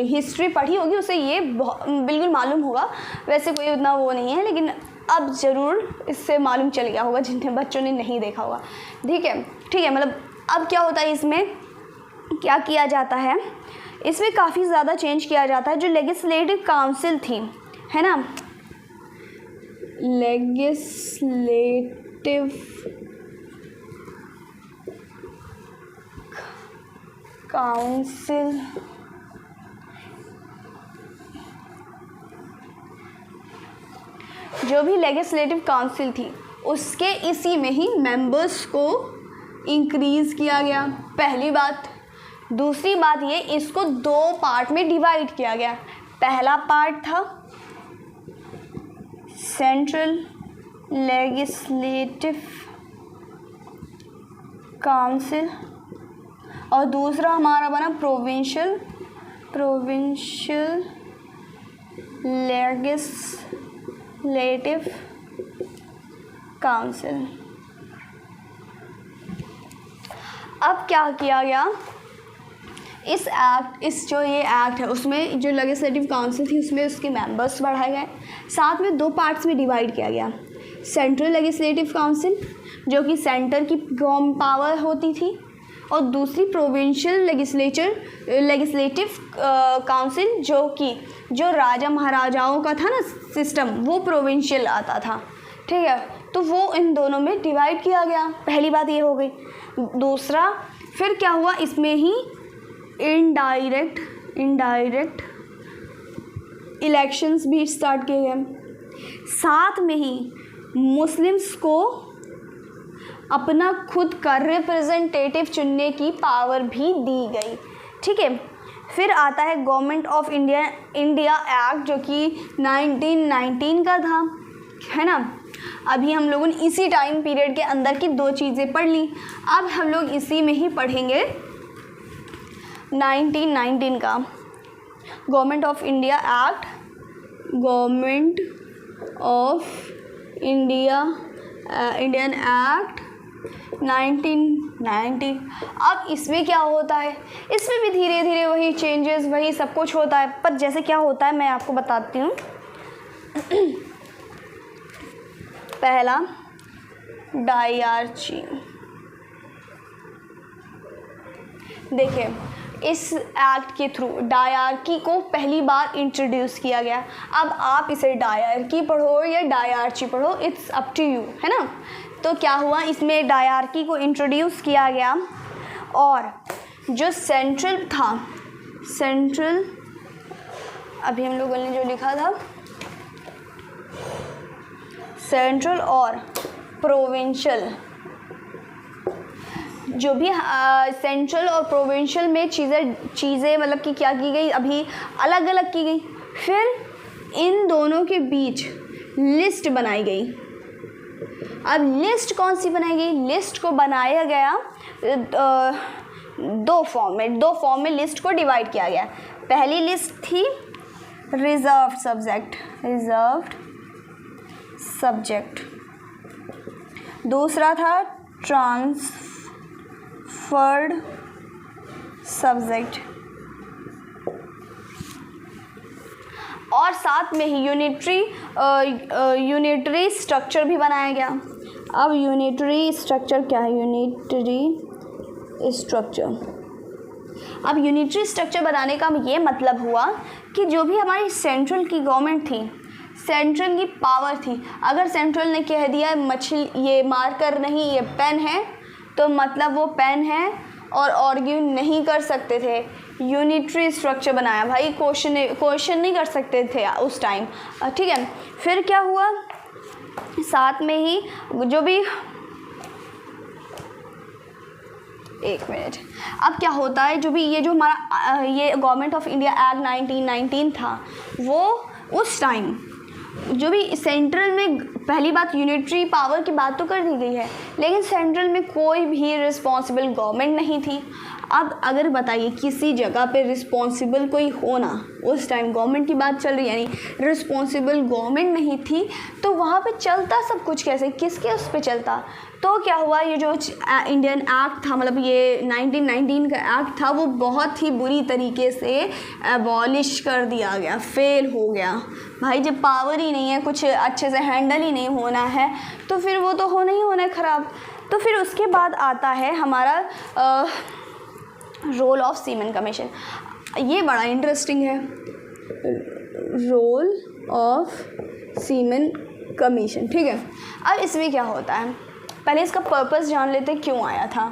हिस्ट्री पढ़ी होगी उसे ये बिल्कुल मालूम होगा, वैसे कोई उतना वो नहीं है, लेकिन अब ज़रूर इससे मालूम चल गया होगा जिन बच्चों ने नहीं देखा होगा, ठीक है। मतलब अब क्या होता है, इसमें क्या किया जाता है, इसमें काफ़ी ज़्यादा चेंज किया जाता है। जो लेजिस्लेटिव काउंसिल थी, है ना, लेजिस्लेटिव काउंसिल, जो भी लेजिस्लेटिव काउंसिल थी उसके इसी में ही मेंबर्स को इंक्रीज़ किया गया, पहली बात। दूसरी बात ये, इसको 2 पार्ट में डिवाइड किया गया। पहला पार्ट था सेंट्रल लेजिस्लेटिव काउंसिल और दूसरा हमारा बना प्रोविंशियल लेजिस्लेटिव काउंसिल। अब क्या किया गया, इस जो ये एक्ट है उसमें जो लेजिस्लेटिव काउंसिल थी उसमें उसके मेंबर्स बढ़ाए गए, साथ में 2 पार्ट्स में डिवाइड किया गया। सेंट्रल लेजिस्लेटिव काउंसिल जो कि सेंटर की पावर होती थी, और दूसरी प्रोविंशियल लेजिस्लेटिव काउंसिल जो राजा महाराजाओं का था ना सिस्टम, वो प्रोविंशियल आता था, ठीक है। तो वो इन दोनों में डिवाइड किया गया, पहली बात ये हो गई। दूसरा फिर क्या हुआ, इसमें ही इलेक्शंस भी स्टार्ट किए गए, साथ में ही मुस्लिम्स को अपना खुद का रिप्रेजेंटेटिव चुनने की पावर भी दी गई। ठीक है, फिर आता है गवर्नमेंट ऑफ इंडिया एक्ट जो कि 1919 का था, है ना। अभी हम लोगों ने इसी टाइम पीरियड के अंदर की दो चीज़ें पढ़ ली, अब हम लोग इसी में ही पढ़ेंगे 1919 का government of India act, government of Indian act 1990। अब इसमें क्या होता है, इसमें भी धीरे धीरे वही चेंजेस, वही सब कुछ होता है, पर जैसे क्या होता है मैं आपको बताती हूँ। पहला डायरची, देखिए इस एक्ट के थ्रू डायरकी को पहली बार इंट्रोड्यूस किया गया। अब आप इसे डायरकी पढ़ो या डायरची पढ़ो, इट्स अप टू यू, है ना। तो क्या हुआ, इसमें डायरकी को इंट्रोड्यूस किया गया और जो सेंट्रल था, सेंट्रल अभी हम लोगों ने जो लिखा था सेंट्रल और प्रोविंशियल, जो भी सेंट्रल और प्रोविंशियल में चीज़ें मतलब कि क्या की गई, अभी अलग अलग की गई। फिर इन दोनों के बीच लिस्ट बनाई गई। अब लिस्ट कौन सी बनाई गई, लिस्ट को बनाया गया दो फॉर्म में लिस्ट को डिवाइड किया गया। पहली लिस्ट थी रिजर्व्ड सब्जेक्ट, दूसरा था ट्रांसफर्ड सब्जेक्ट, और साथ में ही यूनिटरी स्ट्रक्चर भी बनाया गया। अब यूनिटरी स्ट्रक्चर क्या है, अब यूनिटरी स्ट्रक्चर बनाने का ये मतलब हुआ कि जो भी हमारी सेंट्रल की गवर्नमेंट थी, सेंट्रल की पावर थी, अगर सेंट्रल ने कह दिया मछली ये मार्कर नहीं ये पेन है, तो मतलब वो पेन है और आर्ग्यू नहीं कर सकते थे। यूनिटरी स्ट्रक्चर बनाया भाई, क्वेश्चन नहीं कर सकते थे उस टाइम। ठीक है, फिर क्या हुआ, साथ में ही जो भी एक मिनट, अब क्या होता है, जो भी ये जो हमारा ये गवर्नमेंट ऑफ इंडिया एक्ट 1919 था, वो उस टाइम जो भी सेंट्रल में पहली बात यूनिटरी पावर की बात तो कर दी गई है, लेकिन सेंट्रल में कोई भी रिस्पॉन्सिबल गवर्नमेंट नहीं थी। अब अगर बताइए किसी जगह पे रिस्पॉन्सिबल कोई होना, उस टाइम गवर्नमेंट की बात चल रही है, यानी रिस्पॉन्सिबल गवर्नमेंट नहीं थी, तो वहाँ पे चलता सब कुछ कैसे, किसके उस पे चलता। तो क्या हुआ, ये जो इंडियन एक्ट था, मतलब ये 1919 का एक्ट था, वो बहुत ही बुरी तरीके से एबॉलिश कर दिया गया, फेल हो गया। भाई जब पावर ही नहीं है, कुछ अच्छे से हैंडल ही नहीं होना है, तो फिर वो तो होना ही होना है ख़राब। तो फिर उसके बाद आता है हमारा रोल ऑफ सीमेन कमीशन। ये बड़ा इंटरेस्टिंग है, रोल ऑफ सीमेन कमीशन। ठीक है, अब इसमें क्या होता है, पहले इसका पर्पस जान लेते हैं क्यों आया था।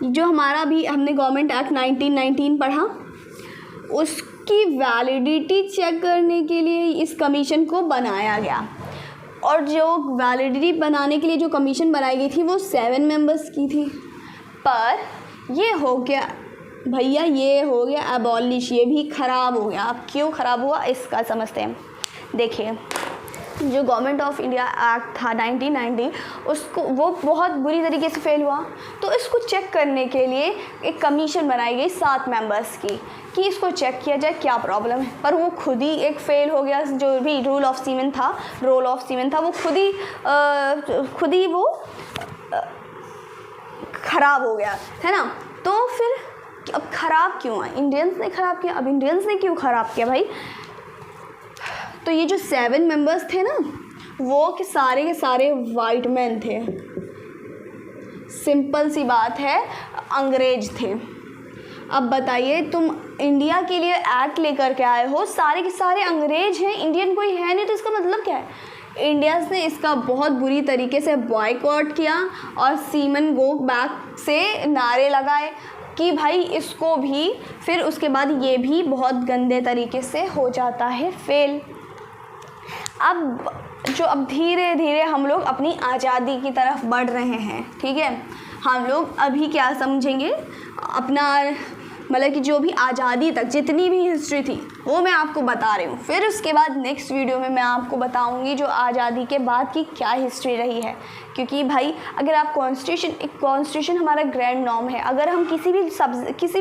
जो हमारा अभी हमने गवर्नमेंट एक्ट 1919 पढ़ा, उसकी वैलिडिटी चेक करने के लिए इस कमीशन को बनाया गया। और जो वैलिडिटी बनाने के लिए जो कमीशन बनाई गई थी वो 7 मेंबर्स की थी, पर ये हो गया भैया, ये हो गया एबॉलिश, ये भी ख़राब हो गया। अब क्यों ख़राब हुआ इसका समझते हैं। देखिए जो गवर्नमेंट ऑफ इंडिया एक्ट था 1990, उसको वो बहुत बुरी तरीके से फेल हुआ, तो इसको चेक करने के लिए एक कमीशन बनाई गई 7 मेंबर्स की, कि इसको चेक किया जाए क्या प्रॉब्लम है। पर वो खुद ही एक फेल हो गया, जो भी रोल ऑफ सीमेन था वो खुद ही वो ख़राब हो गया, है ना। तो फिर अब ख़राब क्यों है, इंडियंस ने ख़राब किया। अब इंडियंस ने क्यों ख़राब किया भाई, तो ये जो 7 मेंबर्स थे ना, वो के सारे वाइट मैन थे। सिंपल सी बात है, अंग्रेज थे। अब बताइए, तुम इंडिया के लिए एक्ट लेकर के आए हो, सारे के सारे अंग्रेज हैं, इंडियन कोई है नहीं, तो इसका मतलब क्या है। इंडियंस ने इसका बहुत बुरी तरीके से बॉयकॉट किया और सीमन गो बैक से नारे लगाए। कि भाई इसको भी, फिर उसके बाद ये भी बहुत गंदे तरीके से हो जाता है फेल। अब धीरे धीरे हम लोग अपनी आज़ादी की तरफ बढ़ रहे हैं, ठीक है। हम लोग अभी क्या समझेंगे, अपना मतलब कि जो भी आज़ादी तक जितनी भी हिस्ट्री थी वो मैं आपको बता रही हूँ। फिर उसके बाद नेक्स्ट वीडियो में मैं आपको बताऊँगी जो आज़ादी के बाद की क्या हिस्ट्री रही है। क्योंकि भाई अगर आप कॉन्स्टिट्यूशन हमारा ग्रैंड नॉर्म है। अगर हम किसी भी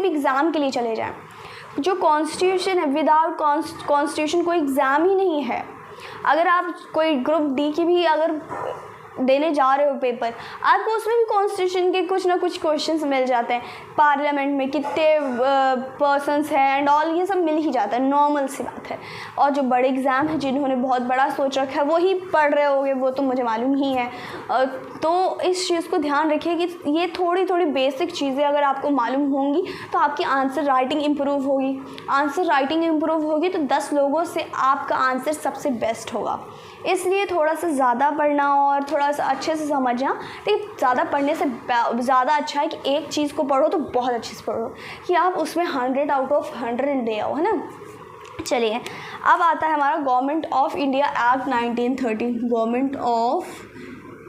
एग्ज़ाम के लिए चले जाएँ, जो कॉन्स्टिट्यूशन है, विदाउट कॉन्स्टिट्यूशन कोई एग्ज़ाम ही नहीं है। अगर आप कोई ग्रुप डी की भी अगर देने जा रहे हो पेपर, आपको उसमें भी कॉन्स्टिट्यूशन के कुछ ना कुछ क्वेश्चंस मिल जाते हैं। पार्लियामेंट में कितने पर्सन्स हैं एंड ऑल, ये सब मिल ही जाता है, नॉर्मल सी बात है। और जो बड़े एग्ज़ाम है, जिन्होंने बहुत बड़ा सोच रखा है, वो ही पढ़ रहे होंगे, वो तो मुझे मालूम ही है। तो इस चीज़ को ध्यान रखिए कि ये थोड़ी थोड़ी बेसिक चीज़ें अगर आपको मालूम होंगी तो आपकी आंसर राइटिंग इम्प्रूव होगी। आंसर राइटिंग इम्प्रूव होगी तो 10 लोगों से आपका आंसर सबसे बेस्ट होगा। इसलिए थोड़ा सा ज़्यादा पढ़ना और थोड़ा सा अच्छे से समझना। लेकिन ज़्यादा पढ़ने से ज़्यादा अच्छा है कि एक चीज़ को पढ़ो तो बहुत अच्छे से पढ़ो, कि आप उसमें 100 आउट ऑफ 100 दे आओ, है ना। चलिए, अब आता है हमारा government of India act 1913।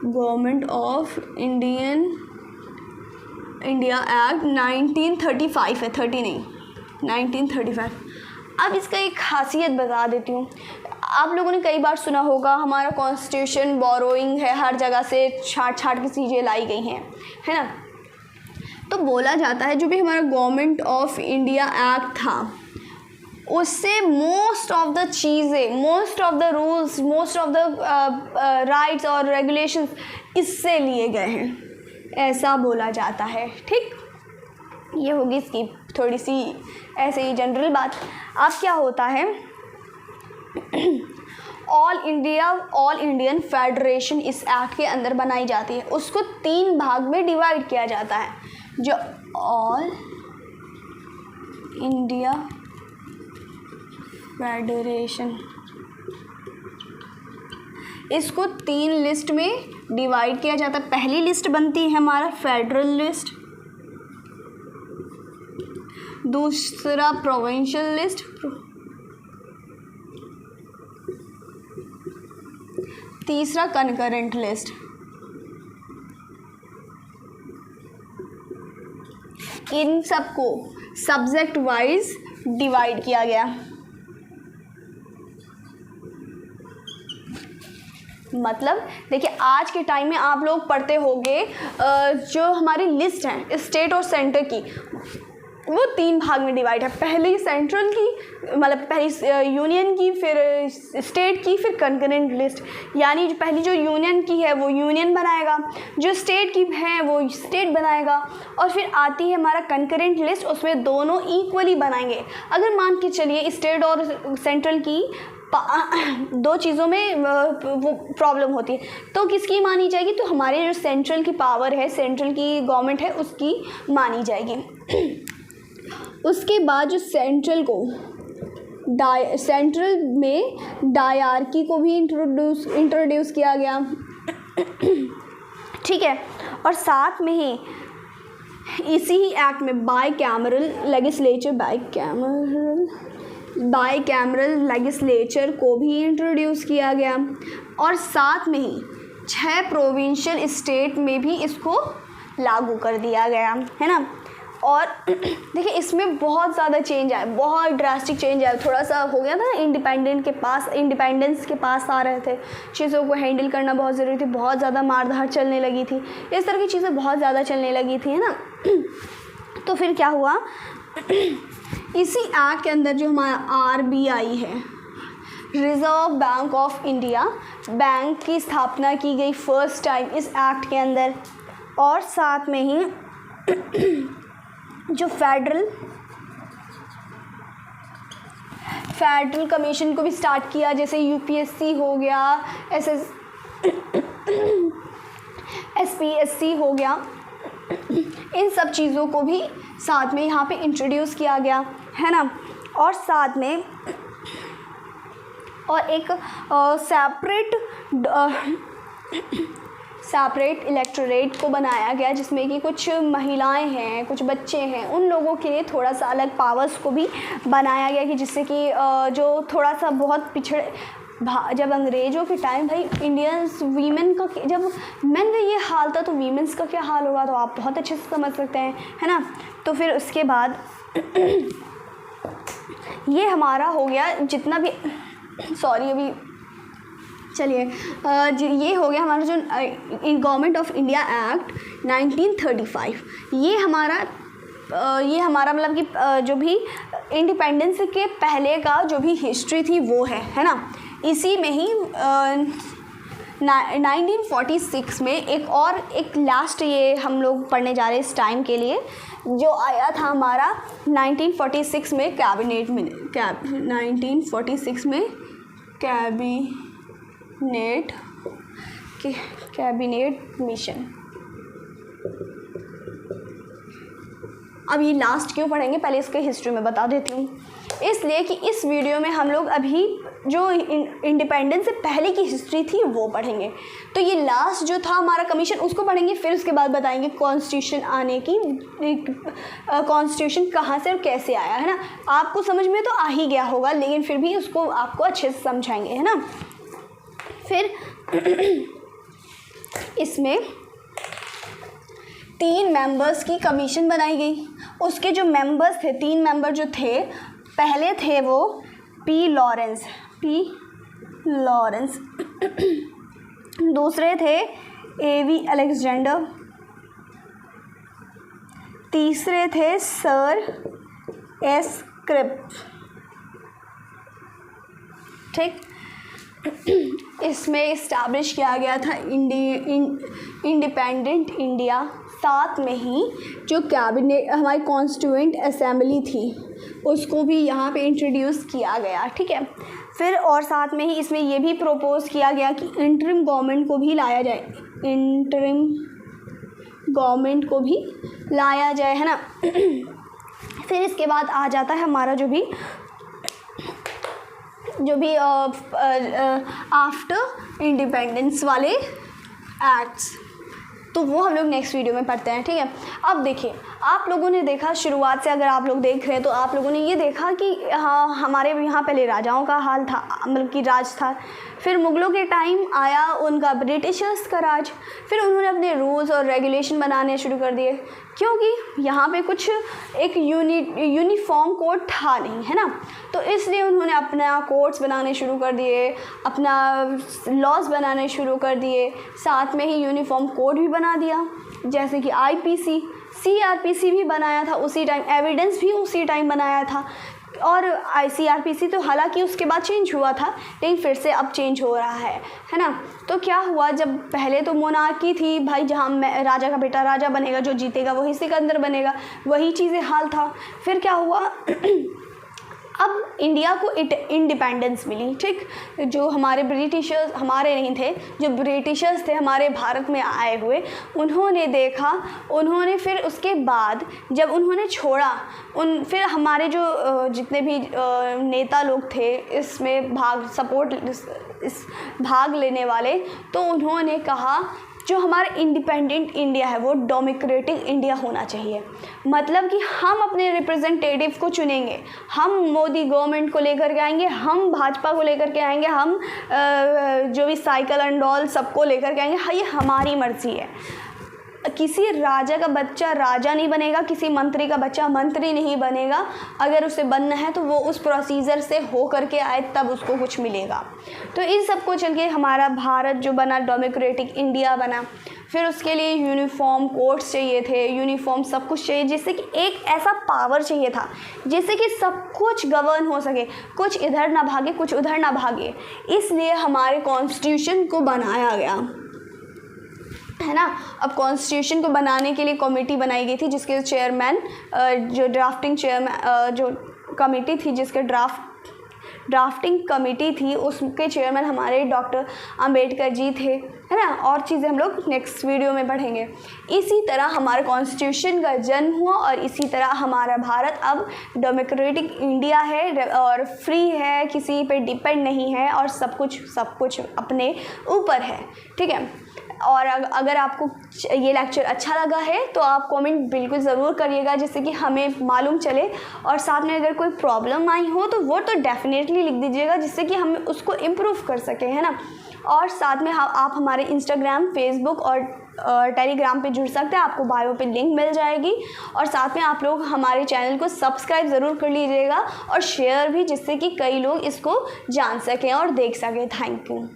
Government of India act 1935 है, 30 नहीं, 1935। अब इसका एक खासियत बता देती हूँ। आप लोगों ने कई बार सुना होगा हमारा कॉन्स्टिट्यूशन बोरोइंग है, हर जगह से छाट की चीज़ें लाई गई हैं, है ना। तो बोला जाता है जो भी हमारा गवर्नमेंट ऑफ इंडिया एक्ट था, उससे मोस्ट ऑफ द चीज़ें, most of the rules, most of the rights और रेगुलेशंस इससे लिए गए हैं, ऐसा बोला जाता है, ठीक। ये होगी इसकी थोड़ी सी ऐसे ही जनरल बात। अब क्या होता है, ऑल इंडियन फेडरेशन इस एक्ट के अंदर बनाई जाती है। उसको 3 भाग में डिवाइड किया जाता है। जो ऑल इंडिया फेडरेशन, इसको 3 लिस्ट में डिवाइड किया जाता है। पहली लिस्ट बनती है हमारा फेडरल लिस्ट, दूसरा प्रोविंशियल लिस्ट, तीसरा कनकरेंट लिस्ट। इन सबको सब्जेक्ट वाइज डिवाइड किया गया। मतलब देखिए, आज के टाइम में आप लोग पढ़ते होंगे जो हमारी लिस्ट है स्टेट और सेंटर की, वो 3 भाग में डिवाइड है। पहली सेंट्रल की, मतलब पहली यूनियन की, फिर स्टेट की, फिर कंकरेंट लिस्ट। यानी जो पहली जो यूनियन की है वो यूनियन बनाएगा, जो स्टेट की है वो स्टेट बनाएगा, और फिर आती है हमारा कंकरेंट लिस्ट, उसमें दोनों इक्वली बनाएंगे। अगर मान के चलिए स्टेट और सेंट्रल की 2 चीज़ों में वो प्रॉब्लम होती है, तो किसकी मानी जाएगी? तो हमारे जो सेंट्रल की पावर है, सेंट्रल की गवर्नमेंट है, उसकी मानी जाएगी। उसके बाद जो सेंट्रल में डायरकी को भी इंट्रोड्यूस किया गया, ठीक है। और साथ में ही इसी ही एक्ट में बाईकैमरल लेजिस्लेचर को भी इंट्रोड्यूस किया गया, और साथ में ही 6 प्रोविंशियल स्टेट में भी इसको लागू कर दिया गया, है ना। और देखिए, इसमें बहुत ज़्यादा चेंज आया, बहुत ड्रास्टिक चेंज आया। थोड़ा सा हो गया था ना, इंडिपेंडेंस के पास आ रहे थे, चीज़ों को हैंडल करना बहुत ज़रूरी थी, बहुत ज़्यादा मारधाड़ चलने लगी थी, इस तरह की चीज़ें बहुत ज़्यादा चलने लगी थी, है ना। तो फिर क्या हुआ, इसी एक्ट के अंदर जो हमारा RBI है, reserve bank of India, bank की स्थापना की गई फर्स्ट टाइम इस एक्ट के अंदर। और साथ में ही जो फेडरल कमीशन को भी स्टार्ट किया, जैसे UPSC हो गया, SPSC हो गया, इन सब चीज़ों को भी साथ में यहाँ पे इंट्रोड्यूस किया गया, है ना। और साथ में सेपरेट इलेक्टोरेट को बनाया गया, जिसमें कि कुछ महिलाएं हैं, कुछ बच्चे हैं, उन लोगों के लिए थोड़ा सा अलग पावर्स को भी बनाया गया कि जिससे कि जो थोड़ा सा बहुत पिछड़े जब अंग्रेज़ों के टाइम भाई इंडियंस वीमेन का जब मेन का ये हाल था तो वीमेंस का क्या हाल होगा, तो आप बहुत अच्छे से समझ सकते हैं, है ना। तो फिर उसके बाद ये हमारा हो गया जितना भी अभी चलिए ये हो गया हमारा जो गवर्नमेंट ऑफ इंडिया एक्ट 1935। ये हमारा मतलब कि जो भी इंडिपेंडेंस के पहले का जो भी हिस्ट्री थी वो है ना। इसी में ही 1946 में एक लास्ट ये हम लोग पढ़ने जा रहे हैं इस टाइम के लिए, जो आया था हमारा 1946 में कैबिनेट 1946 में कैबिनेट मिशन। अब ये लास्ट क्यों पढ़ेंगे, पहले इसके हिस्ट्री में बता देती हूँ। इसलिए कि इस वीडियो में हम लोग अभी जो इंडिपेंडेंस से पहले की हिस्ट्री थी वो पढ़ेंगे। तो ये लास्ट जो था हमारा कमीशन उसको पढ़ेंगे, फिर उसके बाद बताएंगे कॉन्स्टिट्यूशन आने की, कॉन्स्टिट्यूशन कहाँ से और कैसे आया, है ना। आपको समझ में तो आ ही गया होगा, लेकिन फिर भी उसको आपको अच्छे से समझाएंगे, है ना। फिर इसमें 3 मेंबर्स की कमीशन बनाई गई। उसके जो मेंबर्स थे, 3 मेंबर जो थे, पहले थे वो पी लॉरेंस, दूसरे थे एवी अलेक्जेंडर, तीसरे थे सर एस क्रिप। ठीक, इसमें इस्टेब्लिश किया गया था इंडिपेंडेंट इंडिया। साथ में ही जो कैबिनेट हमारी कॉन्स्टिट्यूएंट असेंबली थी उसको भी यहाँ पे इंट्रोड्यूस किया गया, ठीक है। फिर और साथ में ही इसमें ये भी प्रपोज किया गया कि इंटरिम गवर्नमेंट को भी लाया जाए, है ना। फिर इसके बाद आ जाता है हमारा जो भी आफ्टर इंडिपेंडेंस वाले एक्ट्स, तो वो हम लोग नेक्स्ट वीडियो में पढ़ते हैं, ठीक है। अब देखिए, आप लोगों ने देखा शुरुआत से, अगर आप लोग देख रहे हैं तो आप लोगों ने ये देखा कि हाँ हमारे यहाँ पहले राजाओं का हाल था, मतलब कि राज था। फिर मुग़लों के टाइम आया उनका ब्रिटिशर्स का राज। फिर उन्होंने अपने रूल्स और रेगुलेशन बनाने शुरू कर दिए, क्योंकि यहाँ पे कुछ एक यूनिफॉर्म कोड था नहीं, है ना। तो इसलिए उन्होंने अपना कोड्स बनाने शुरू कर दिए, अपना लॉज बनाने शुरू कर दिए, साथ में ही यूनिफॉर्म कोड भी बना दिया, जैसे कि IPC, CRPC भी बनाया था उसी टाइम, एविडेंस भी उसी टाइम बनाया था। और ICRPC तो हालांकि उसके बाद चेंज हुआ था, लेकिन फिर से अब चेंज हो रहा है ना। तो क्या हुआ, जब पहले तो मोनार्की थी भाई, जहाँ राजा का बेटा राजा बनेगा, जो जीतेगा वही सिकंदर बनेगा, वही चीज़ें हाल था। फिर क्या हुआ अब इंडिया को इंडिपेंडेंस मिली, ठीक। जो हमारे ब्रिटिशर्स, हमारे नहीं थे, जो ब्रिटिशर्स थे हमारे भारत में आए हुए, उन्होंने देखा, उन्होंने फिर उसके बाद जब उन्होंने छोड़ा, फिर हमारे जो जितने भी नेता लोग थे इसमें भाग लेने वाले, तो उन्होंने कहा जो हमारा इंडिपेंडेंट इंडिया है वो डेमोक्रेटिक इंडिया होना चाहिए। मतलब कि हम अपने रिप्रेजेंटेटिव को चुनेंगे, हम मोदी गवर्नमेंट को लेकर के आएंगे, हम भाजपा को लेकर के आएंगे, हम जो भी साइकिल एंड ऑल सबको लेकर के आएंगे, हाँ ये हमारी मर्ज़ी है। किसी राजा का बच्चा राजा नहीं बनेगा, किसी मंत्री का बच्चा मंत्री नहीं बनेगा। अगर उसे बनना है तो वो उस प्रोसीजर से हो करके आए तब उसको कुछ मिलेगा। तो इन सब को चल के हमारा भारत जो बना डेमोक्रेटिक इंडिया बना। फिर उसके लिए यूनिफॉर्म कोड्स चाहिए थे, यूनिफॉर्म सब कुछ चाहिए, जिससे कि एक ऐसा पावर चाहिए था जिससे कि सब कुछ गवर्न हो सके, कुछ इधर ना भागे कुछ उधर ना भागे। इसलिए हमारे कॉन्स्टिट्यूशन को बनाया गया, है ना। अब कॉन्स्टिट्यूशन को बनाने के लिए कमेटी बनाई गई थी, जिसके चेयरमैन जो ड्राफ्टिंग चेयरमैन जो कमेटी थी, जिसके ड्राफ्टिंग कमेटी थी, उसके चेयरमैन हमारे डॉक्टर अंबेडकर जी थे, है ना। और चीज़ें हम लोग नेक्स्ट वीडियो में पढ़ेंगे। इसी तरह हमारे कॉन्स्टिट्यूशन का जन्म हुआ और इसी तरह हमारा भारत अब डेमोक्रेटिक इंडिया है और फ्री है, किसी पे डिपेंड नहीं है और सब कुछ अपने ऊपर है, ठीक है। और अगर आपको ये लेक्चर अच्छा लगा है तो आप कमेंट बिल्कुल ज़रूर करिएगा, जिससे कि हमें मालूम चले। और साथ में अगर कोई प्रॉब्लम आई हो तो वो तो डेफिनेटली लिख दीजिएगा, जिससे कि हम उसको इम्प्रूव कर सकें, है ना। और साथ में आप हमारे इंस्टाग्राम, फेसबुक और टेलीग्राम पे जुड़ सकते हैं, आपको बायो पे लिंक मिल जाएगी। और साथ में आप लोग हमारे चैनल को सब्सक्राइब ज़रूर कर लीजिएगा और शेयर भी, जिससे कि कई लोग इसको जान सकें और देख सकें। Thank you.